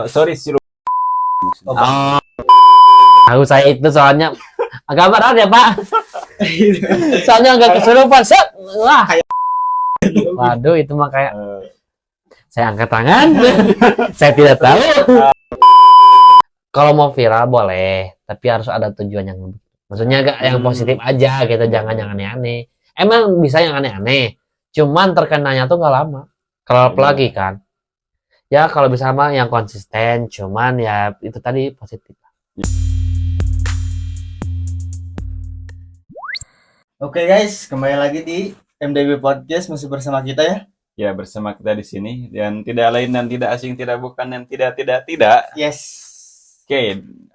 Sorry sih. Oh, tahu saya itu soalnya agak berat ya Pak. Soalnya agak kesurupan. Set. Wah. Waduh, itu mah kayak saya angkat tangan. Saya tidak tahu. Kalau mau viral boleh, tapi harus ada tujuan yang maksudnya agak yang positif aja gitu, jangan yang aneh-aneh. Emang bisa yang aneh-aneh, cuman terkenanya tuh nggak lama. Kalau apalagi kan, ya kalau bisa mah yang konsisten, cuman ya itu tadi positif. Oke guys, kembali lagi di MDB Podcast masih bersama kita ya. Ya, bersama kita di sini dan tidak lain dan tidak asing, tidak bukan dan tidak. Yes.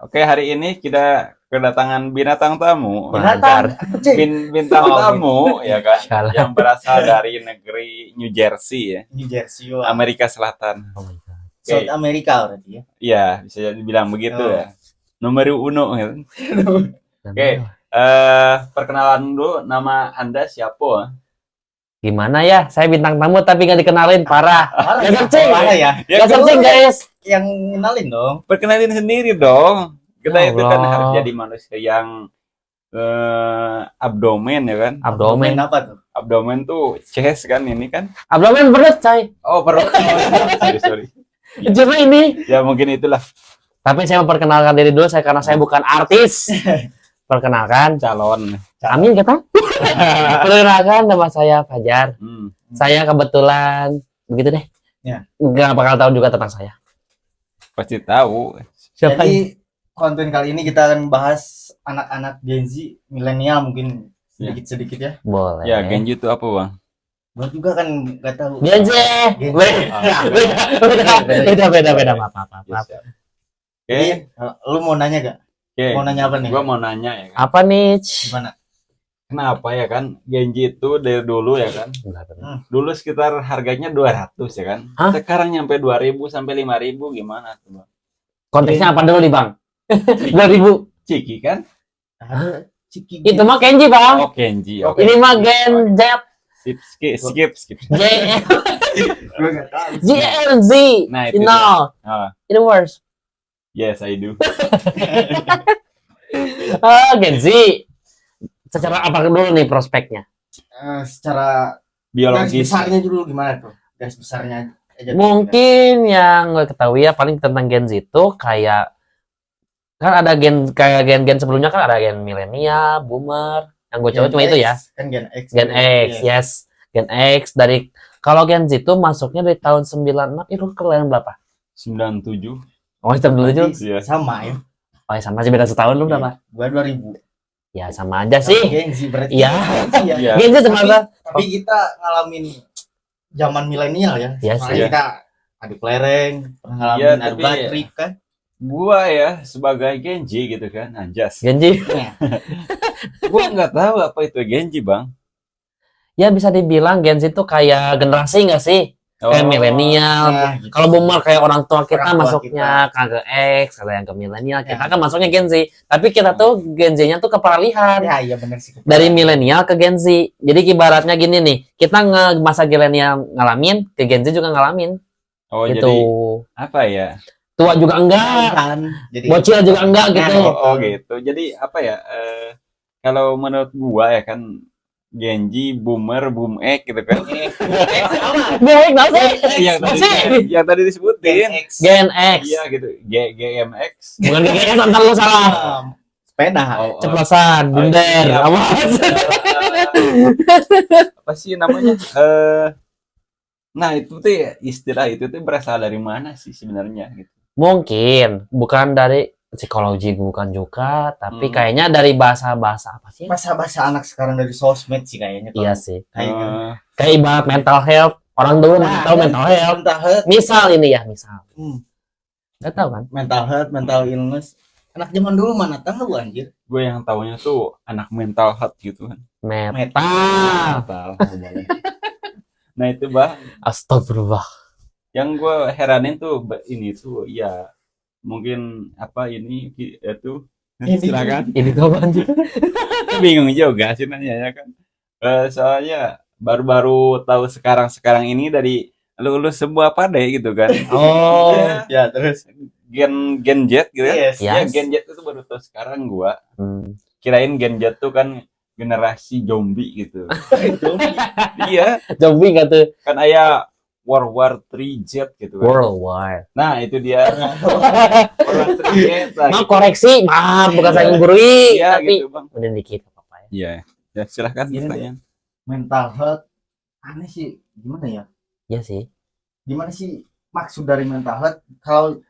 Oke, hari ini kita kedatangan binatang tamu. Binatang. Bintang tamu ya kan, Salah. yang berasal dari negeri New Jersey ya, New Jersey, wah. Amerika Selatan. Oh my God. South America berarti ya. Iya, bisa dibilang begitu ya. Nomor uno gitu. Oke. Perkenalan dulu, nama Anda siapa? Gimana ya? Saya bintang tamu tapi nggak dikenalin, parah. Malah Ya, ya, searching. malah ya. Nggak searching guys. Yang kenalin dong. Perkenalin sendiri dong. Kita Ya itu kan Allah. harus jadi manusia yang abdomen ya kan. Abdomen. apa tuh? Abdomen tuh chest kan ini kan. Abdomen perut, coy. Oh, perut. Sorry. Cuma ini. Ya mungkin itulah Tapi saya memperkenalkan diri dulu saya karena saya bukan artis. Perkenalkan, calon. Amin kata. Perkenalkan, nama saya Fajar. Saya kebetulan begitu deh. Ya. Nggak bakal tahu juga tentang saya. Pasti tahu. Siapa ini? Jadi konten kali ini kita akan bahas anak-anak Gen Z, milenial mungkin sedikit-sedikit ya. Boleh. Ya, Genji itu apa, Bang? Gua juga kan nggak tahu. Gen Z. Gen Z. Beda. Maaf. Yes, ya. Oke. Jadi, lu mau nanya gak? Oke. Mau nanya apa nih? Gua mau nanya ya kan. Apa nih? Gimana? Kenapa ya kan Genji itu dari dulu ya kan? Dulu sekitar harganya 200 ya kan? Hah? Sekarang nyampe 2.000 sampai 5.000 gimana tuh, Bang? Konteksnya apa dulu nih bang? 2000. Ciki kan? Ada Ciki. Itu mah Kenji bang. Oh, Genji. Oke. Ini mah Gen Z. Skip. J Gua nggak tahu. Z. Nah, itu No. Ah, It worse. yes, I do. Gen Z. Secara apa dulu nih prospeknya? Secara garis Biologis. besarnya dulu gimana tuh? Garis besarnya aja. Mungkin yang gue ketahui ya paling tentang Gen Z itu kayak kan ada gen kayak gen sebelumnya kan ada gen milenial, boomer. Yang gue coba Gen cuma itu X, ya. Kan Gen X. Gen X, Iya. yes. Gen X dari kalau Gen Z itu masuknya dari tahun 96 itu kalian berapa? 97. Oh, itu dulu itu. Berarti Iya. sama ya. Oh, ya sama sih beda setahun lu berapa? Gua 2000. Ya sama aja sih. Gen Z berarti. Iya. Iya. Iya. Gen Z sama apa? Tapi kita ngalamin zaman milenial ya. Iya Makanya sih. kita adu kelereng, pernah ngalamin Iya, adu tapi- baterik kan. Gua ya sebagai Genji gitu kan, anjas. Gen Z. Gua nggak tahu apa itu Genji, Bang. Ya bisa dibilang Gen Z itu kayak generasi nggak sih? Kayak milenial. Nah, gitu. Kalau boomer kayak orang tua kita Orang tua masuknya ke X, ada yang ke milenial. Kita kan masuknya Gen Z. Tapi kita tuh Gen Z-nya tuh ke peralihan. Ya, iya benar sih. Dari milenial ke Gen Z. Jadi ibaratnya gini nih, kita masa milenial ngalamin, ke Gen Z juga ngalamin. Oh, Gitu. jadi apa ya? Tua juga enggak, Kan. Jadi bocil juga enggak gitu. Oh, gitu. Jadi apa ya? Kalau menurut gua ya kan Genji, boomer, boom X gitu kan. Baik, nggak sih? yang tadi disebutin. Gen X. Gen X. Iya gitu. GMX. Bukan GGX, ntar lu salah. Sepeda. Oh, Ceplosan, bundar, iya. awas. Apa sih namanya? Nah, itu tuh ya, istilah itu tuh berasal dari mana sih sebenarnya gitu. Mungkin bukan dari psikologi, bukan juga, tapi Hmm. kayaknya dari bahasa-bahasa apa sih? Bahasa-bahasa anak sekarang dari sosmed sih kayaknya. Iya sih. Kayaknya. Kayak ibarat mental health. Orang dulu Nah, tahu mental health. Mental health. Misal ini ya, misal. Hmm. Nggak tahu kan? Mental health, mental illness. Anak zaman dulu mana tahu anjir. Gue yang taunya tuh anak mental health gitu kan. Metal. Nah, itu Bang, Astagfirullah. yang gue heranin tuh ini tuh ya mungkin apa ini itu silakan. Ini tuh apa anjir? Bingung juga sih nanya ya kan. Soalnya baru-baru tahu sekarang ini dari lu semua pada gitu kan. Oh, Ya, terus. Gen Z gitu kan. Yes. Ya, Yes. Gen Z itu baru tahu sekarang gua. hmm. Kirain Gen Z tuh kan generasi zombie gitu. Iya, Zombie nggak tuh? kan aya World War 3 Z gitu kan. World War. Nah, itu dia. World War 3 Z lah. Maaf Gitu. koreksi, maaf bukan Iya. saya menggurui, Iya tapi gitu, Bang. udah dikit apa ya. Iya. Ya, silakan Gini deh. pertanyaan. Mental health aneh sih. Gimana ya? Iya sih. Gimana sih maksud dari mental health? Kalau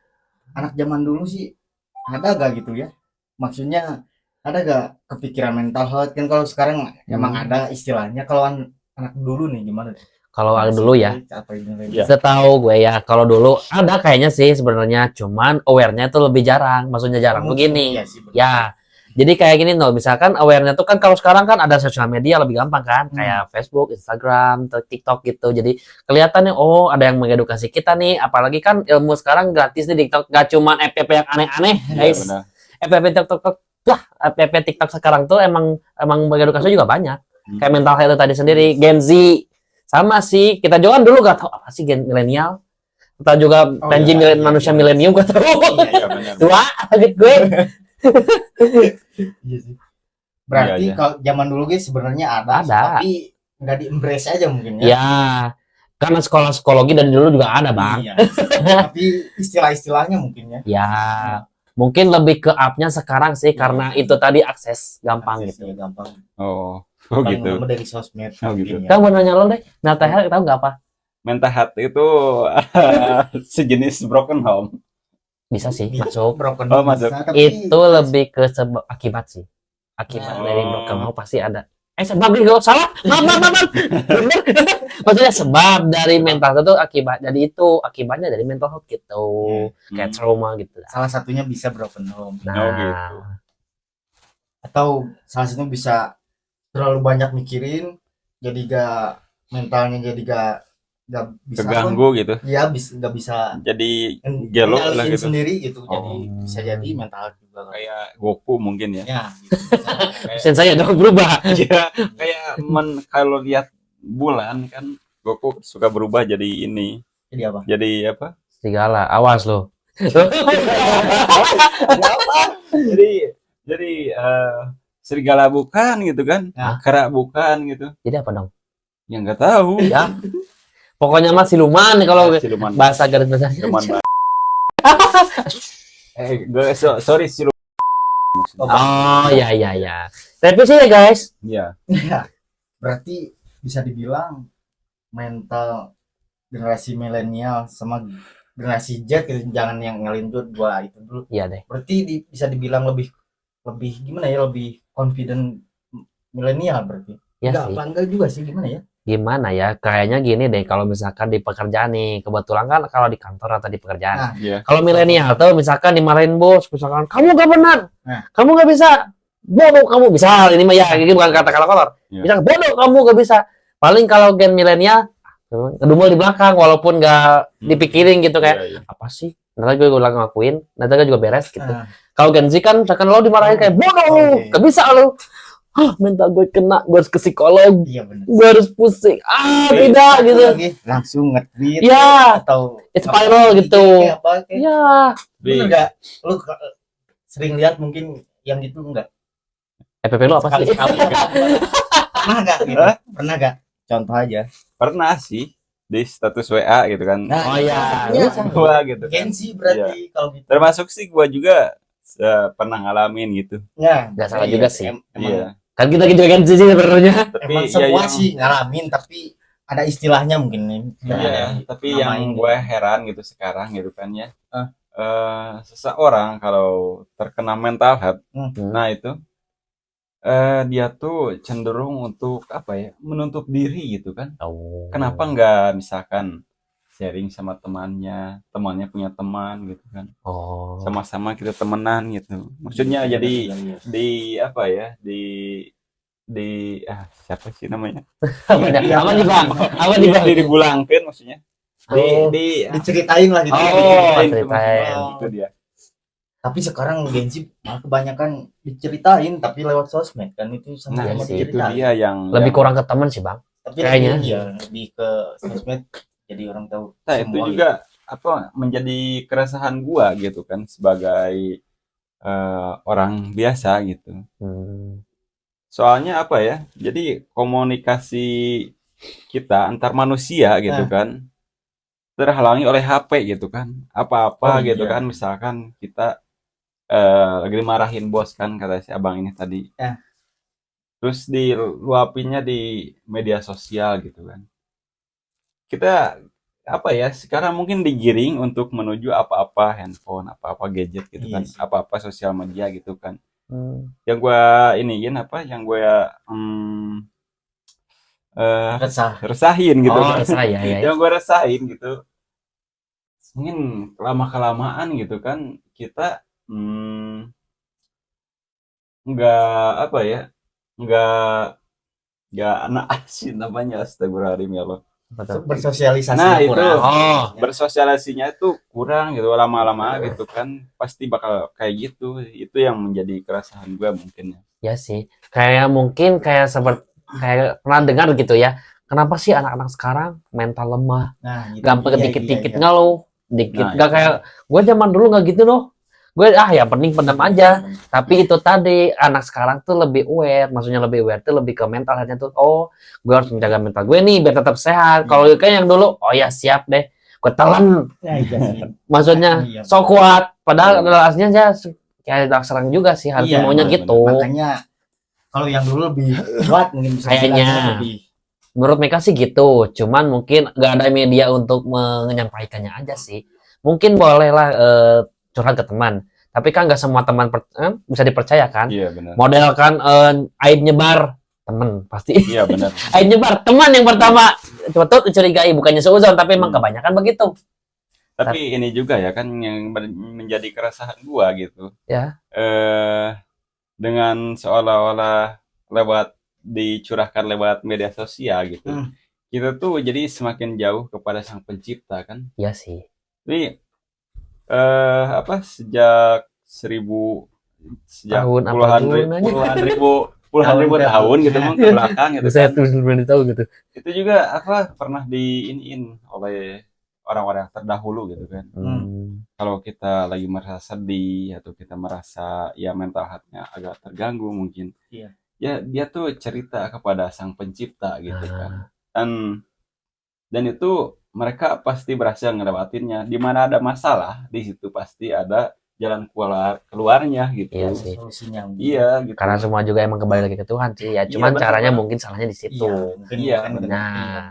anak zaman dulu sih ada gak gitu ya? Maksudnya ada gak kepikiran mental health? Kan kalau sekarang emang ada istilahnya. Kalau anak dulu nih gimana? Kalau dulu ya, Apa ini? Iya. setahu gue ya, kalau dulu ada kayaknya sih sebenarnya, cuman awarenya tuh lebih jarang. Maksudnya jarang begini. Iya sih, bener. Ya, jadi kayak gini loh, misalkan awarenya tuh kan kalau sekarang kan ada sosial media lebih gampang kan, kayak Facebook, Instagram, TikTok gitu. Jadi kelihatan nih, oh ada yang mengedukasi kita nih, apalagi kan ilmu sekarang gratis nih TikTok, gak cuman FYP yang aneh-aneh, Iya, guys. benar. FYP TikTok, lah, FYP TikTok sekarang tuh emang mengedukasi juga banyak. Kayak mental health tadi sendiri, Gen Z. Sama sih, kita juga kan dulu gak tahu apa sih gen milenial. Kita juga pengen iya, manusia iya. milenium gak tahu. Iya, benar. Tua, kaget gue. Iya sih. Berarti Iya, iya. kalau zaman dulu guys sebenarnya ada, Ada. tapi nggak di embrace aja mungkin ya. Ya, karena sekolah psikologi dari dulu juga ada, Bang. Iya. Tapi istilah-istilahnya mungkin ya. Ya, mungkin lebih ke up-nya sekarang sih, karena itu tadi akses gampang gitu. Aksesnya gampang. Oh Paling gitu. lama dari sosmed. Oh, mungkin gitu. ya. Kamu mau nanya lo deh, mental health tahu nggak apa? Mental health itu sejenis broken home. Bisa sih, Bisa. masuk. Broken Oh, home masuk. bisa, tapi Itu lebih ke sebab akibat sih. Akibat Oh. dari broken home pasti ada. Sebab gitu, salah. Maaf. Bener. Maksudnya sebab dari mental health itu akibat. Jadi itu akibatnya dari mental health gitu. Kayak trauma gitu. salah satunya bisa broken home. Nah, Oh, gitu. Atau salah satunya bisa terlalu banyak mikirin, jadi mentalnya jadi gak bisa Keganggu gitu. Iya, nggak bisa Jadi gelo lah ngendaliin gitu. sendiri gitu. Jadi Oh. bisa jadi mental juga kan. Kayak Goku mungkin ya. Ya, gitu. sen saya dong berubah. Iya, kayak kalau lihat bulan kan Goku suka berubah jadi ini. Jadi apa? Jadi apa? Serigala, awas lo. Jadi serigala bukan gitu kan. Nah. Kera bukan gitu. Jadi apa dong? Ya nggak tahu. Ya. Pokoknya mah siluman kalau Siluman. bahasa garis besar. Siluman. Gue sorry siluman. Oh, ya. Revisi ya, guys. Iya. Berarti bisa dibilang mental generasi milenial sama generasi Z gitu, jangan yang ngelintur dua itu dulu. Iya deh. Berarti bisa dibilang lebih gimana ya, lebih confident milenial berarti. Ya Enggak sih. bangga juga sih, gimana ya? Gimana ya? Kayaknya gini deh, kalau misalkan di pekerjaan nih, kebetulan kan kalau di kantor atau di pekerjaan. Nah, Iya. Kalau milenial tuh misalkan dimarahin bos, misalkan kamu gak benar, Nah. kamu gak bisa, bodoh kamu bisa. Ini mah ya, ini bukan kata-kata kotor. Iya. Misalkan bodoh kamu gak bisa. Paling kalau gen milenial, kedumel di belakang, walaupun gak dipikirin gitu kayak Iya, iya. apa sih? Nanti gue ulang ngakuin, nanti gue juga beres gitu. Nah. Kalau Gen Z kan misalkan lo dimarahin kayak bodoh lu, Oke. gak bisa lu. Mental gue kena, gue harus ke psikolog, Iya benar. gue harus pusing. Tidak gitu. Lagi langsung nge-tweet Ya, atau it's viral gitu. Apa kayak Ya. bener enggak? Lu sering lihat mungkin yang gitu enggak? FPP lu apa sih? Pernah enggak gitu? Hah? Pernah enggak? Contoh aja. Pernah sih di status WA gitu kan. Oh, iya. Iya, Gua gitu kan. Gengsi berarti kalau gitu. Termasuk sih gua juga pernah ngalamin gitu. Ya, Nggak salah iya, juga sih. Emang, Iya. Kan kita juga Gen Z sih sebenarnya. Tapi emang ya semua yang sih ngalamin, tapi ada istilahnya mungkin nih. iya, tapi yang gue heran gitu sekarang gitu kan ya. Ah. Seseorang kalau terkena mental health, Hmm. nah itu dia tuh cenderung untuk apa ya? Menutup diri gitu kan. Oh. Kenapa nggak misalkan sharing sama temannya punya teman gitu kan. Oh. Sama-sama kita temenan gitu. Maksudnya Iya, jadi iya. di apa ya? Di siapa sih namanya? Apa nih bang? Apa nih bang? Dibulangkan maksudnya. Oh. Diceritain lah gitu. Oh, Diceritain ceritain. teman-teman, itu dia. Tapi sekarang gengsi malah kebanyakan diceritain tapi lewat sosmed kan itu Nah, sama-sama sih, itu dia yang Lebih kurang ke teman sih bang. Tapi kayaknya. ya lebih ke sosmed jadi orang tahu Nah, itu semua juga apa menjadi keresahan gua gitu kan sebagai orang biasa gitu. Hmm. Soalnya apa ya? Jadi komunikasi kita antar manusia gitu Nah. kan terhalangi oleh HP gitu kan. Apa-apa Oh, gitu iya. kan misalkan kita lagi dimarahin bos kan kata si abang ini tadi. Ya. Terus diluapinnya di media sosial gitu kan. Kita apa ya sekarang mungkin digiring untuk menuju apa-apa handphone, apa-apa gadget gitu Iya kan, sih. apa-apa sosial media gitu kan. Hmm. Yang gue iniin apa, yang gue Resah. resahin gitu Oh, kan, saya ya. yang gue resahin gitu. Mungkin lama kelamaan gitu kan kita nggak apa ya, nggak nggak anak asin namanya astagfirullahaladzim ya Allah. Betul. Bersosialisasi Nah, itu. kurang. Oh, Bersosialisasinya itu kurang gitu lama-lama gitu kan pasti bakal kayak gitu itu yang menjadi keresahan gue mungkin ya. ya sih. Kayak mungkin kayak seperti kayak pernah dengar gitu ya. Kenapa sih anak-anak sekarang mental lemah? Nah, gitu. Gampang Iya, dikit-dikit iya, iya. ngeluh, dikit Nah, gak kayak gue zaman dulu nggak gitu loh. Gue yang penting pendam aja. Tapi itu tadi anak sekarang tuh lebih aware, maksudnya lebih aware tuh lebih ke mental health-nya tuh. Oh, gue harus menjaga mental gue nih biar tetap sehat. Kalau kayak yang dulu, oh ya siap deh, gue telan. Ya, iya sih. Maksudnya Iya. so kuat. Padahal aslinya aja kayak serang juga sih harusnya Iya, maunya benar, gitu. Makanya kalau yang dulu lebih kuat mungkin bisa Kayaknya. dibilang lebih. Menurut mereka sih gitu. Cuman mungkin gak ada media untuk menyampaikannya aja sih. Mungkin bolehlah curhat ke teman. Tapi kan gak semua teman bisa dipercaya kan. iya benar, Model kan aib nyebar temen pasti. iya benar. Aib nyebar teman yang pertama. Betul dicurigai bukannya seuzon tapi emang kebanyakan begitu. Tapi ini juga ya kan yang menjadi keresahan gua gitu Ya. dengan seolah-olah lewat dicurahkan lewat media sosial gitu kita tuh jadi semakin jauh kepada sang pencipta kan. Iya sih. Jadi apa sejak Tahun apa puluhan dulu nanya? puluhan ribu tahun gitu mah ke belakang gitu Saya kan. tuh belum tahu gitu. Itu juga apa pernah diiniin oleh orang-orang terdahulu gitu kan. Kalau kita lagi merasa sedih atau kita merasa ya mental health-nya agak terganggu mungkin. Iya. Ya dia tuh cerita kepada sang pencipta gitu kan. Dan itu mereka pasti berhasil ngelewatinnya. Di mana ada masalah, di situ pasti ada jalan keluarnya gitu. Iya sih. Solusinya. Iya gitu. Karena semua juga emang kembali lagi ke Tuhan sih. Ya cuman betul, caranya Bang. mungkin salahnya di situ. Iya, kan benar. Nah,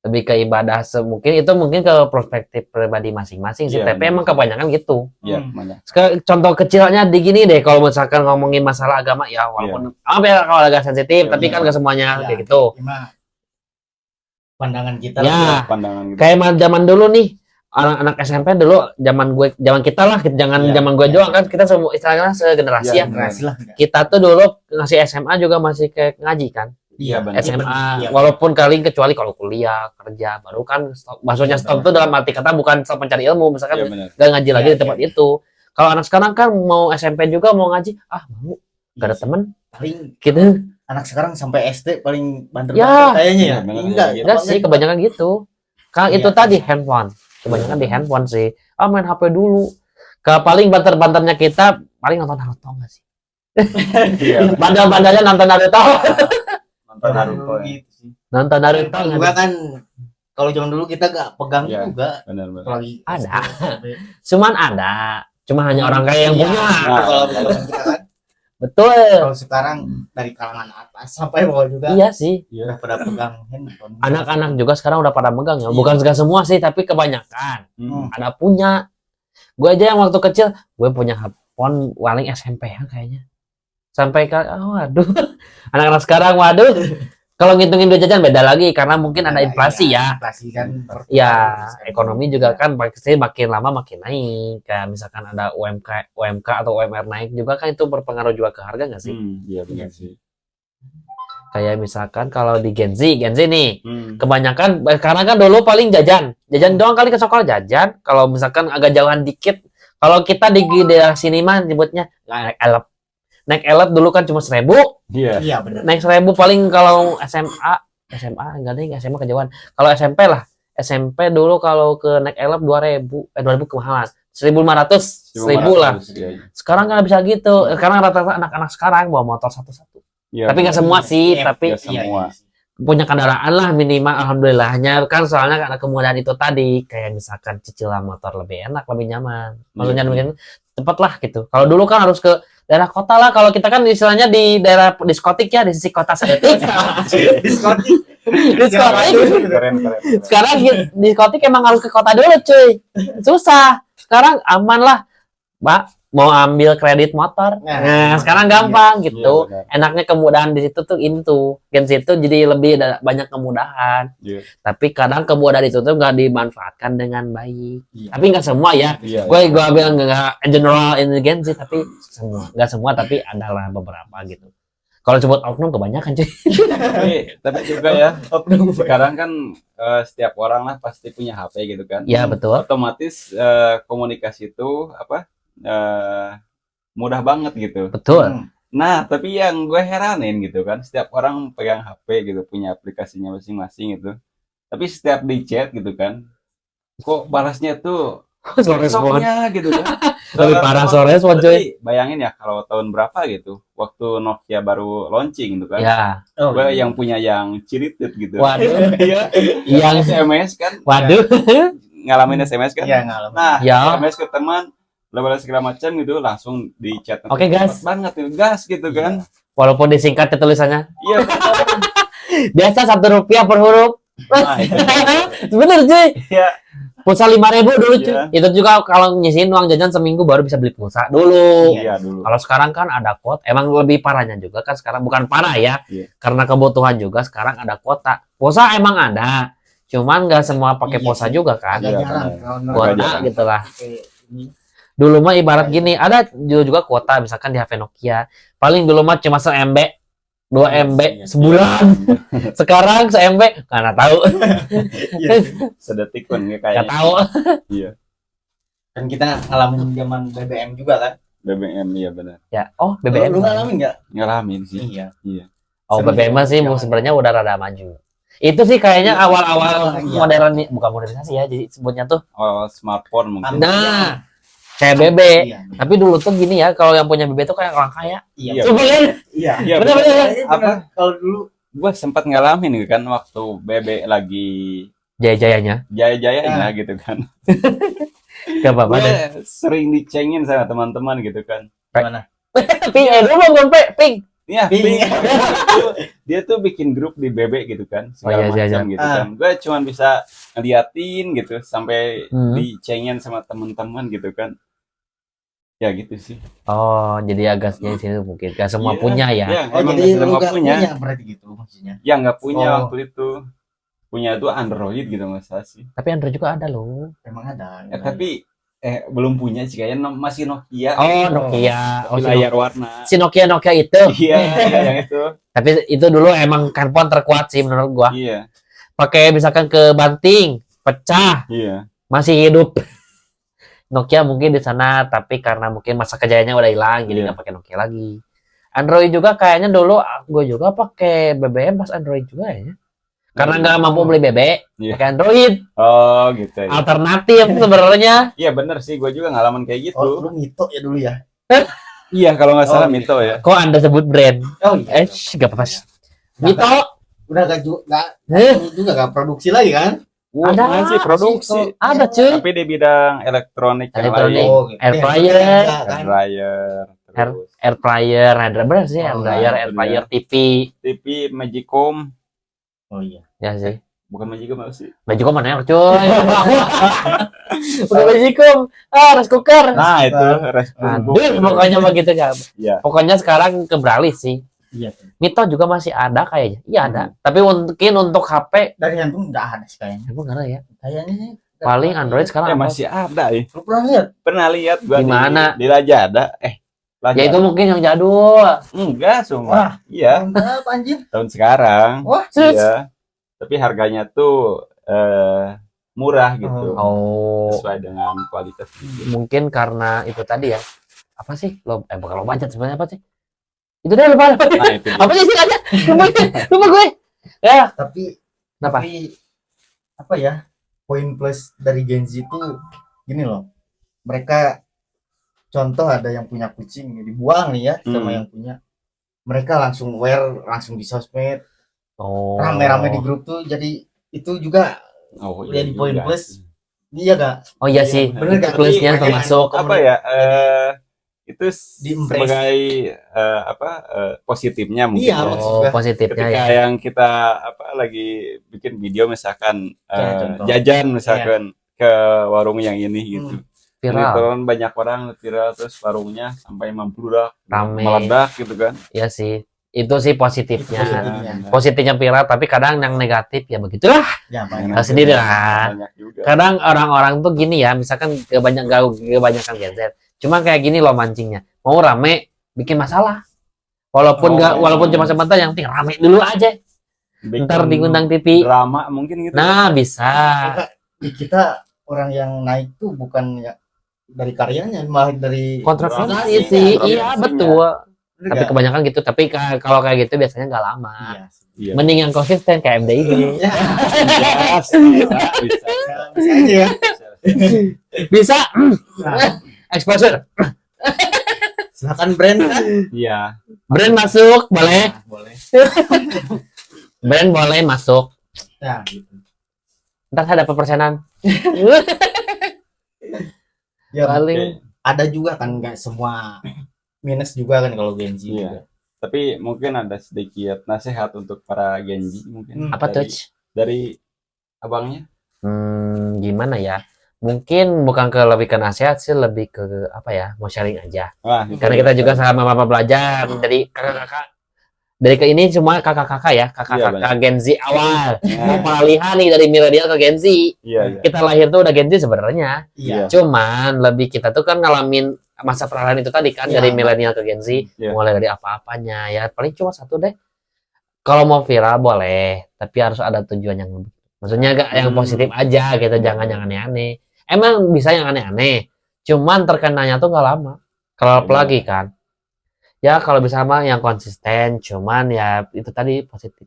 lebih ke ibadah mungkin ke perspektif pribadi masing-masing sih. Iya, Tapi benar. emang kebanyakan gitu. Iya, mana? Contoh kecilnya di gini deh, kalau misalkan ngomongin masalah agama ya walaupun apa ya kalau agak sensitif, Iya, tapi kan benar. gak semuanya Iya. kayak gitu. Cuma pandangan kita Ya. Pandangan gitu. Kayak zaman dulu nih, anak-anak SMP dulu, zaman kita lah, jangan Iya, zaman gue iya. doang kan, kita semua istilahnya segenerasi Iya, ya. generasi lah. Kita tuh dulu ngasih SMA juga masih kayak ngaji kan. Iya, benar. SMA, Iya. walaupun kecuali kalau kuliah, kerja, baru kan stop. Maksudnya Iya, stop benar. tuh dalam arti kata bukan stop mencari ilmu, Iya, misalkan benar. gak ngaji lagi Iya, di tempat iya. itu. Kalau anak sekarang kan mau SMP juga mau ngaji, mau gak ada temen Paling gitu. anak sekarang sampai SD paling banter Ya. kayaknya ya. Iya, benar. Enggak, Enggak sih, kebanyakan gitu. Kan Iya. itu tadi handphone. Kebanyakan di handphone sih. Main HP dulu. Paling banter-banternya kita paling nonton Naruto nggak sih? Iya. Bandel-bandelnya nonton Naruto. Nonton Naruto ya. gitu sih. Nonton Naruto Juga nggak? kan kalau zaman dulu kita gak pegang Iya. juga Benar. apalagi Ada. SD. Cuman ada. Cuma hanya orang kaya yang Iya, punya. itu kalau zaman kita kan Betul. kalau sekarang dari kalangan atas sampai bawah juga Iya sih. udah pada pegang handphone. Anak-anak juga sekarang udah pada megang ya. Iya. Bukan segala semua sih, tapi kebanyakan. Ada punya. Gue aja yang waktu kecil, gue punya handphone paling SMP ya kayaknya. Sampai waduh. Anak-anak sekarang, waduh. Kalau ngitungin duit jajan beda lagi karena mungkin ada inflasi ya. Inflasi kan. Ya, ekonomi juga kan pasti makin lama makin naik. Kayak misalkan ada UMK atau UMR naik juga kan itu berpengaruh juga ke harga nggak sih? Iya benar sih. Kayak misalkan kalau di Gen Z nih, Hmm. kebanyakan karena kan dulu paling jajan doang kali ke sekolah jajan. Kalau misalkan agak jauhan dikit, kalau kita di daerah sini mah nyebutnya naik elep dulu kan cuma 1.000, Iya. Iya benar. naik 1.000 paling kalau SMA enggak deh, SMA kejauhan. Kalau SMP lah SMP dulu kalau ke naik elep 2000 kemahalan. 1.500, 1.000 lah. Ya. Sekarang kan bisa gitu. Sekarang rata-rata anak-anak sekarang bawa motor satu-satu. Ya, Tapi nggak semua sih, tapi nggak semua. punya kendaraan lah minimal, alhamdulillahnya kan, soalnya karena kemudahan itu tadi, kayak misalkan cicilan motor lebih enak, lebih nyaman. Maksudnya mungkin cepet lah gitu. Kalau dulu kan harus ke daerah kota lah. Kalau kita kan istilahnya di daerah diskotik ya, di sisi kota sedetik. Diskotik. Diskotik. Keren. Sekarang diskotik emang harus ke kota dulu cuy. Susah. Sekarang aman lah, Pak. Mau ambil kredit motor. Nah, sekarang gampang gitu. Iya, benar. Enaknya kemudahan di situ tuh ini tuh. Gen situ jadi lebih banyak kemudahan. Iya. Tapi kadang kemudahan itu tuh nggak dimanfaatkan dengan baik. Iya. Tapi nggak semua ya. Iya. Gue bilang nggak general in Gen Z, tapi semua. Nggak semua, tapi adalah beberapa gitu. Kalau sebut oknum kebanyakan cuy. Tapi juga ya, sekarang kan setiap orang lah pasti punya HP gitu kan. Ya betul. Otomatis komunikasi itu mudah banget gitu. Betul. Nah, tapi yang gue heranin gitu kan, setiap orang pegang HP gitu, punya aplikasinya masing-masing gitu. Tapi setiap di chat gitu kan, kok balasnya tuh Sore respon. besoknya gitu kan. Lebih parah sore respon cuy. Tapi bayangin ya kalau tahun berapa gitu, waktu Nokia baru launching gitu kan. Ya. Gue yang punya yang ciritit gitu. Waduh. Iya. Yang SMS kan. waduh. Ngalamin SMS kan. Iya, ngalamin. Nah, Ya. SMS ke teman, balas segala macam gitu, langsung di chat. Oke, gas. Cepet banget tuh, gas gitu kan. Walaupun disingkat ya tulisannya. Iya. Biasa Rp1 per huruf. Nah, itu. Bener cuy. Iya. Pulsa 5.000 dulu cuy. Iya. Itu juga kalau nyisihin uang jajan seminggu baru bisa beli pulsa dulu. Iya dulu. Kalau sekarang kan ada kuota. Emang lebih parahnya juga kan sekarang, bukan parah ya. Iya. Karena kebutuhan juga sekarang ada kuota. Pulsa emang ada. Cuman nggak semua pakai Iya pulsa sih. juga kan. Agak Iya, jarang benar. kalau Kuota jarang. gitu lah. pakai ini. Dulu mah ibarat gini, ada juga kuota misalkan di HP Nokia. Paling dulu mah cuma 1 MB, 2 MB Iya. sebulan. Sekarang 1 MB karena tahu. Iya. Sedetik pun nggak Nggak kayak tahu. Iya. Dan kita ngalamin zaman BBM juga kan? BBM iya benar. Ya, oh BBM. Lu ngalamin nggak? Ngalamin sih. Iya. Oh Seru BBM ya, sih zaman. sebenarnya udah rada maju. Itu sih kayaknya Iya. awal-awal Iya. modern, bukan modernisasi ya, jadi sebutnya tuh. Awal smartphone mungkin. Nah, kayak BB. Iya. Tapi dulu tuh gini ya, kalau yang punya BB tuh kayak orang kaya. Iya. Iya. Coba lihat. Iya. Iya. Bener, benar. bener. Apa? Kalau dulu Gue sempat ngalamin gitu kan waktu BB lagi Jaya-jayanya. jaya-jayanya gitu kan. Gak apa-apa deh. Gue sering dicengin sama teman-teman gitu kan. gimana? Ping, dulu belum ping. Iya, Ping. dia tuh bikin grup di BB gitu kan, iya, segala iya. macam gitu kan. Gue cuma bisa ngeliatin gitu sampai Hmm. dicengin sama teman-teman gitu kan. Ya gitu sih. Oh, jadi agaknya di sini mungkin gak semua Iya, punya ya. iya, Oh, emang jadi nggak lu semua nggak punya. punya berarti gitu maksudnya. Ya nggak punya Oh. waktu itu. Punya itu Android gitu masa sih. Tapi Android juga ada loh. Emang ada. Tapi belum punya sih kayaknya masih Nokia. Oh, Nokia. Oh, Di layar warna. si Nokia itu. Iya, yang itu. Tapi itu dulu emang handphone terkuat sih menurut gua. Iya, Pakai misalkan ke banting, pecah, iya. masih hidup. Nokia mungkin di sana, tapi karena mungkin masa kejayaannya udah hilang, jadi Iya. nggak pakai Nokia lagi. Android juga kayaknya dulu gue juga pakai BBM pas Android juga ya. Karena nggak mampu beli BB, Iya. pakai Android. Oh, gitu ya. Alternatif sebenarnya. Iya bener sih, gue juga ngalaman kayak gitu. Oh, lu Mito ya dulu ya. Iya, kalau nggak salah Oh, Mito ya. Kok Anda sebut brand? Oh iya. Gak apa-apa. Mito. Udah gak Eh, juga gak produksi lagi kan? Ada. Masih produksi. ada cuy. Tapi di bidang elektronik yang Elektronik. lain. gitu. Air fryer. Air dryer, terus Air fryer, ada bener sih, air Oh, dryer, iya, air fryer, TV. TV Magicom. Oh iya. Ya sih. Bukan Magicom apa sih? Magicom mana yang cuy? Udah Magicom. Rice cooker. Nah, itu Aduh, pokoknya begitu kan. Iya. Pokoknya sekarang keberalih sih. Iya. Mito juga masih ada kayaknya. Iya ada. Tapi mungkin untuk HP Dari handphone nggak ada sih kayaknya. emang nggak ada ya. Kayaknya sih. Paling Android sekarang apa? Masih ada ya. Lu pernah lihat? Pernah lihat gua Di mana? Di Lazada. Lazada. Ya itu mungkin yang jadul. Enggak, Wah. semua. Iya, Berapa anjir? tahun sekarang. Wah, serius? Iya. Tapi harganya tuh murah gitu. Oh, Sesuai dengan kualitas. mungkin karena itu tadi ya. Apa sih? Bukan lo budget sebenarnya apa sih? Itu deh lupa. Nah, itu dia. Apa sih istilahnya? Lupa gue. Ya, tapi kenapa? tapi apa ya? poin plus dari Gen Z itu gini loh, mereka contoh ada yang punya kucing nih, dibuang nih ya sama yang punya, mereka langsung aware, langsung di sosmed Oh. rame-rame di grup tuh, jadi itu juga Oh jadi iya poin juga plus. sih. Iya gak? Oh iya Iya, sih, bener itu gak? plusnya Banyak termasuk yang apa ya itu Diimpress. sebagai apa positifnya mungkin Iya, ya. maksud oh gua. positifnya Ketika ya. yang kita apa lagi bikin video misalkan Kayak contoh. jajan misalkan ke warung yang ini gitu. Jadi Viral, turun banyak orang viral terus warungnya sampai membludak, rame. meledak gitu kan. Ya sih, itu sih positifnya. Itu positifnya. Positifnya viral, tapi kadang yang negatif ya begitulah. Ya, Banyak banyak. sendiri lah. Banyak juga. Kadang orang-orang tuh gini ya, misalkan kebanyakan Gen Z. Cuma kayak gini loh mancingnya. Mau rame, bikin masalah. Walaupun cuma sebentar, yang penting rame dulu aja. Bikin Ntar diundang TV. drama mungkin gitu. Nah, bisa. Kita orang yang naik tuh bukan ya dari karyanya, malah dari Kontroversi Kontroversi, sih. kontroversinya. Iya, betul. Bener Tapi gak? kebanyakan gitu. Tapi kalau kayak gitu biasanya nggak lama. Iya. Iya. Mending yang konsisten kayak MDI. Ya, Yes, bisa. bisa aja ya. Bisa. Nah, Exposure. silakan brand kan? Iya. Brand masuk, boleh. Nah, boleh. Brand boleh masuk. Nah, gitu. Ntar saya dapat persenan. Ya, Paling ada juga kan, nggak semua minus juga kan kalau Gen Z Iya. juga. Tapi mungkin ada sedikit nasihat untuk para Gen Z mungkin apa tuh? dari abangnya. Gimana ya? Mungkin bukan lebih ke nasihat sih, lebih ke apa ya? Mau sharing aja. Wah, Karena kita juga sama mama belajar dari kakak-kakak. Dari ke ini cuma kakak-kakak ya, kakak-kakak Iya, Gen Z awal. Iya. Peralihan nih dari milenial ke Gen Z. Iya, iya. Kita lahir tuh udah Gen Z sebenarnya. Iya. Cuman lebih kita tuh kan ngalamin masa peralihan itu tadi kan, Iya, dari milenial ke Gen Z, Iya. mulai dari apa-apanya ya. Paling cuma satu deh. Kalau mau viral boleh, tapi harus ada tujuan yang lebih. Maksudnya gak yang positif aja gitu, jangan yang aneh-aneh. Emang bisa yang aneh-aneh, cuman terkenanya tuh nggak lama. Kalau lagi kan, ya kalau bisa mah yang konsisten, cuman ya itu tadi positif.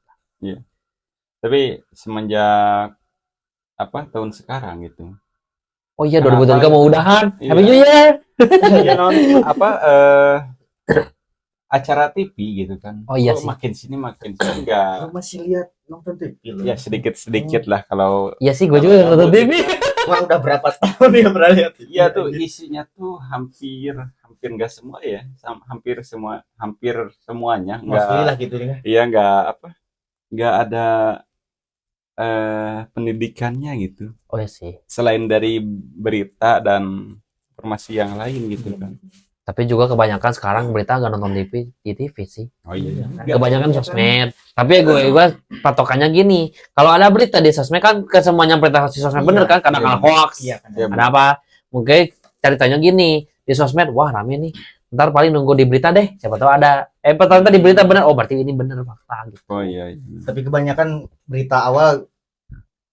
Tapi semenjak apa tahun sekarang gitu. Oh iya, Kenapa 2023 mau itu? udahan. Iya. Happy New Year. Ya, apa acara TV gitu kan. Oh iya Kok sih. makin sini enggak. Lu masih lihat nonton TV lu? Ya sedikit-sedikit lah kalau Iya sih, gue juga nonton TV. Wah, udah berapa tahun ya pernah lihat? iya tuh isinya tuh hampir enggak semua ya. Hampir semuanya Mostly enggak. lah gitu ya. Iya enggak apa? Enggak ada pendidikannya gitu. Oh iya sih. Selain dari berita dan informasi yang lain gitu kan. Tapi juga kebanyakan sekarang berita nggak nonton TV di TV sih. Oh iya. Kebanyakan sosmed. Tapi ya gue patokannya gini. Kalau ada berita di sosmed kan, ke semuanya berita di sosmed Iya, bener kan? Kadang-kadang hoax. Iya kan. Iya, Ada apa? Mungkin ceritanya gini, di sosmed, wah rame nih. Ntar paling nunggu di berita deh, siapa tahu ada. Pertama di berita bener, oh berarti ini bener fakta gitu. Oh iya. Tapi kebanyakan berita awal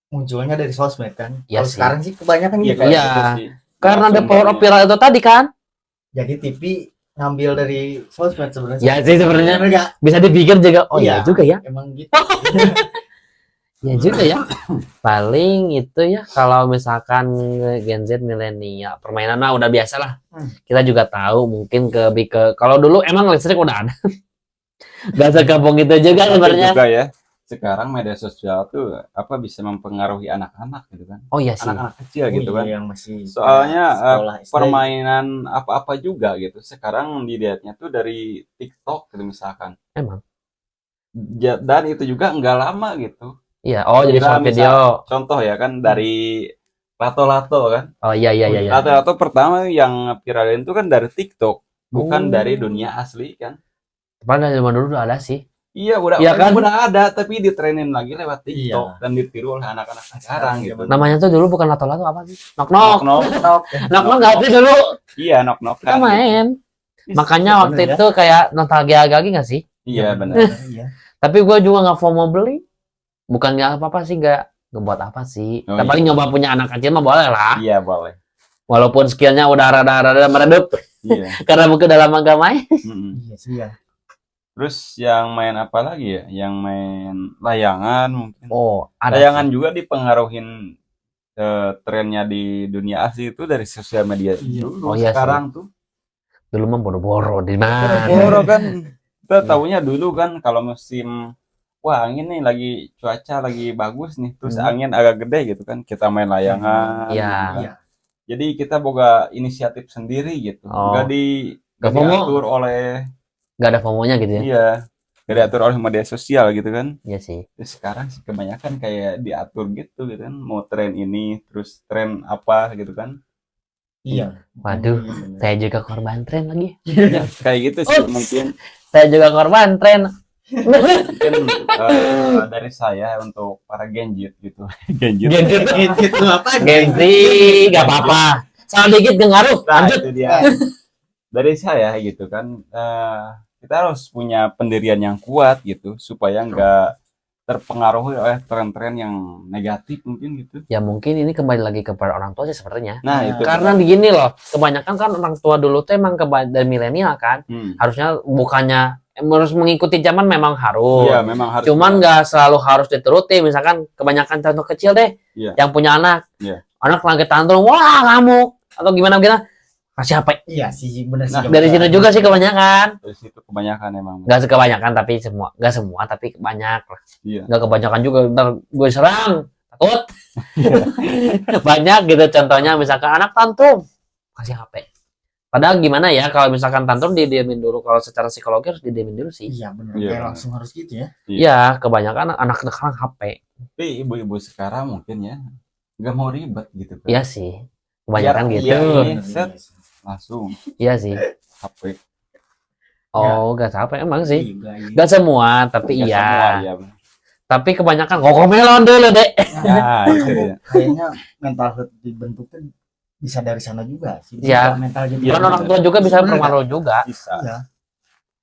munculnya dari sosmed kan. Iya Kalau sih. sekarang sih kebanyakan Iya, gitu. kayak Iya. gitu sih. Karena ada power of Sumbernya. viral itu tadi kan. Jadi TV ngambil dari sosmed sebenarnya. Ya sih sebenarnya. Bener nggak? Bisa dipikir juga, oh iya Iya. juga ya. Emang gitu. Ya juga ya. Paling itu ya, kalau misalkan Gen Z milenial, permainan mah udah biasa lah. Kita juga tahu mungkin lebih ke, kalau dulu emang listrik udah ada. Gak segabung itu juga Tapi sebenarnya. juga ya, sekarang media sosial tuh apa bisa mempengaruhi anak-anak gitu kan. Oh iya sih. Anak-anak kecil gitu kan. Yang masih Soalnya sekolah SD. permainan apa-apa juga gitu. Sekarang dilihatnya tuh dari TikTok gitu misalkan. Emang. Dan itu juga nggak lama gitu. Iya, oh jadi Kira short video. Contoh ya kan dari Lato-Lato kan. Oh iya. Lato-Lato pertama yang viralin itu kan dari TikTok, bukan Oh. dari dunia asli kan. Padahal dari zaman dulu udah ada sih. Iya udah Iya kan? udah ada tapi ditrenin lagi lewat TikTok Iya. dan ditiru oleh anak-anak sekarang gitu. Namanya tuh dulu bukan lato-lato, apa sih? Nok-nok. Knock Nok-nok nggak sih dulu. Iya knock Kita main. Makanya Bener waktu ya. itu kayak nostalgia lagi nggak sih? Iya benar. Iya. Tapi gue juga nggak FOMO beli. Bukan nggak apa-apa sih, nggak buat apa sih. Oh, Tapi paling nyoba punya anak kecil mah boleh lah. Iya boleh. Walaupun skillnya udah rada meredup. Iya. Karena mungkin udah lama gak main. Mm-mm. Iya sih ya. Terus yang main apa lagi ya? Yang main layangan mungkin. Oh, ada. Layangan juga dipengaruhin trennya di dunia asli itu dari sosial media Iya. dulu. Oh, iya sih. Sekarang tuh Dulu mah boro-boro di mana. boro kan kita tahunya dulu kan kalau musim wah angin nih lagi cuaca lagi bagus nih terus angin agak gede gitu kan kita main layangan Iya. gitu kan. Iya. Jadi kita boga inisiatif sendiri gitu Oh. nggak Nggak FOMO. diatur oleh Gak ada FOMO-nya gitu ya. iya nggak diatur oleh media sosial gitu kan. Iya sih. Terus sekarang sih kebanyakan kayak diatur gitu gitu kan mau tren ini terus tren apa gitu kan. Iya. Waduh, Iya. saya juga korban tren lagi. Ya, kayak gitu sih Ups. mungkin Saya juga korban tren. dari saya untuk para genjit gitu. Genjit. Gitu apa? Gengsi, gak apa-apa. Salah dikit gak ngaruh. Nah, Lanjut. itu dia. Dari saya gitu kan, kita harus punya pendirian yang kuat gitu supaya nggak terpengaruhi oleh tren-tren yang negatif mungkin gitu. Ya mungkin ini kembali lagi kepada orang tua sih sepertinya. Nah itu Karena begini loh, kebanyakan kan orang tua dulu tuh emang dari milenial kan. Harusnya bukannya harus mengikuti zaman memang harus. iya memang harus. Cuman nggak selalu harus dituruti. Misalkan kebanyakan contoh kecil deh, Iya. yang punya anak, Iya. anak lagi tantrum, wah ngamuk atau gimana kasih HP. Iya sih benar sih. Nah, Dari situ juga sih kebanyakan. Dari situ kebanyakan emang. Nggak kebanyakan tapi nggak semua tapi banyak lah. Iya. Nggak kebanyakan juga, ntar gue serang, takut. Banyak gitu contohnya, misalkan anak tantrum kasih HP. Padahal gimana ya kalau misalkan tantrum didiamin dulu, kalau secara psikologi harus didiamin dulu sih. Iya benar. Iya. Kayak langsung harus gitu ya. Iya, kebanyakan anak sekarang HP. Tapi ibu-ibu sekarang mungkin ya nggak mau ribet gitu kan. Iya sih, kebanyakan Iya, gitu. iya, Benar, ini set. iya. Langsung Iya sih. HP. Oh, nggak capek emang sih. Juga, iya. Nggak semua, tapi Nggak iya. semua, iya. Tapi kebanyakan melon dulu deh. Nah, itu dia. Kayaknya mental health dibentuknya bisa dari sana juga sih. Iya. Bisa mental jadi. Iya, Kan orang tua juga bisa Sebenarnya berpengaruh juga. Bisa. Iya.